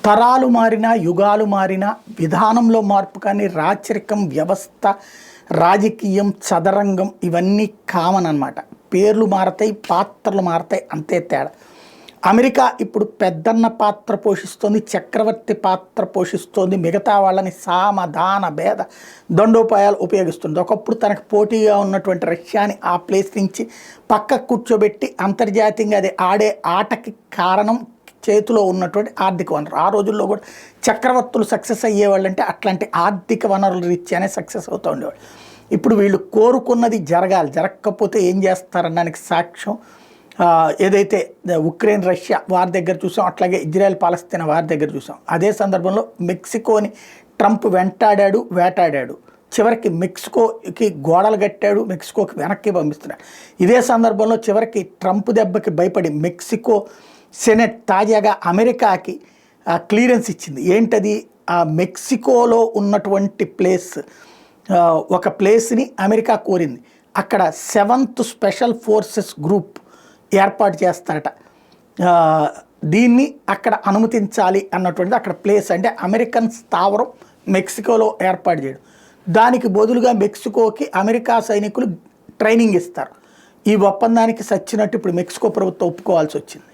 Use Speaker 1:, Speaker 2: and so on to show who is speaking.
Speaker 1: తరాలు మారినా, యుగాలు మారినా, విధానంలో మార్పు కానీ రాచరికం, వ్యవస్థ, రాజకీయం, చదరంగం ఇవన్నీ కామన్ అన్నమాట. పేర్లు మారతాయి, పాత్రలు మారతాయి, అంతే తేడా. అమెరికా ఇప్పుడు పెద్దన్న పాత్ర పోషిస్తోంది, చక్రవర్తి పాత్ర పోషిస్తోంది, మిగతా వాళ్ళని సామధాన భేద దండోపాయాలు ఉపయోగిస్తుంది. ఒకప్పుడు తనకు పోటీగా ఉన్నటువంటి రష్యాని ఆ ప్లేస్ నుంచి పక్కకు కూర్చోబెట్టి అంతర్జాతీయంగా అది ఆడే ఆటకి కారణం చేతిలో ఉన్నటువంటి ఆర్థిక వనరు. ఆ రోజుల్లో కూడా చక్రవర్తులు సక్సెస్ అయ్యేవాళ్ళు అంటే అట్లాంటి ఆర్థిక వనరుల రీత్యానే సక్సెస్ అవుతూ ఉండేవాళ్ళు. ఇప్పుడు వీళ్ళు కోరుకున్నది జరగాలి, జరగకపోతే ఏం చేస్తారనడానికి సాక్ష్యం ఏదైతే ఉక్రెయిన్ రష్యా వారి దగ్గర చూసాం, అట్లాగే ఇజ్రాయెల్ పాలస్తీనా వారి దగ్గర చూసాం. అదే సందర్భంలో మెక్సికోని ట్రంప్ వెంటాడాడు, వేటాడాడు, చివరికి మెక్సికోకి గోడలు కట్టాడు, మెక్సికోకి వెనక్కి పంపిస్తున్నాడు. ఇదే సందర్భంలో చివరికి ట్రంప్ దెబ్బకి భయపడి మెక్సికో సెనెట్ తాజాగా అమెరికాకి క్లియరెన్స్ ఇచ్చింది. ఏంటది? ఆ మెక్సికోలో ఉన్నటువంటి ప్లేస్, ఒక ప్లేస్ని అమెరికా కోరింది. అక్కడ 7th స్పెషల్ ఫోర్సెస్ గ్రూప్ ఏర్పాటు చేస్తారట. దీన్ని అక్కడ అనుమతించాలి అన్నటువంటిది అక్కడ ప్లేస్. అంటే అమెరికన్ స్థావరం మెక్సికోలో ఏర్పాటు చేయడం. దానికి బదులుగా మెక్సికోకి అమెరికా సైనికులు ట్రైనింగ్ ఇస్తారు. ఈ ఒప్పందానికి సచ్చినట్టు ఇప్పుడు మెక్సికో ప్రభుత్వం ఒప్పుకోవాల్సి వచ్చింది.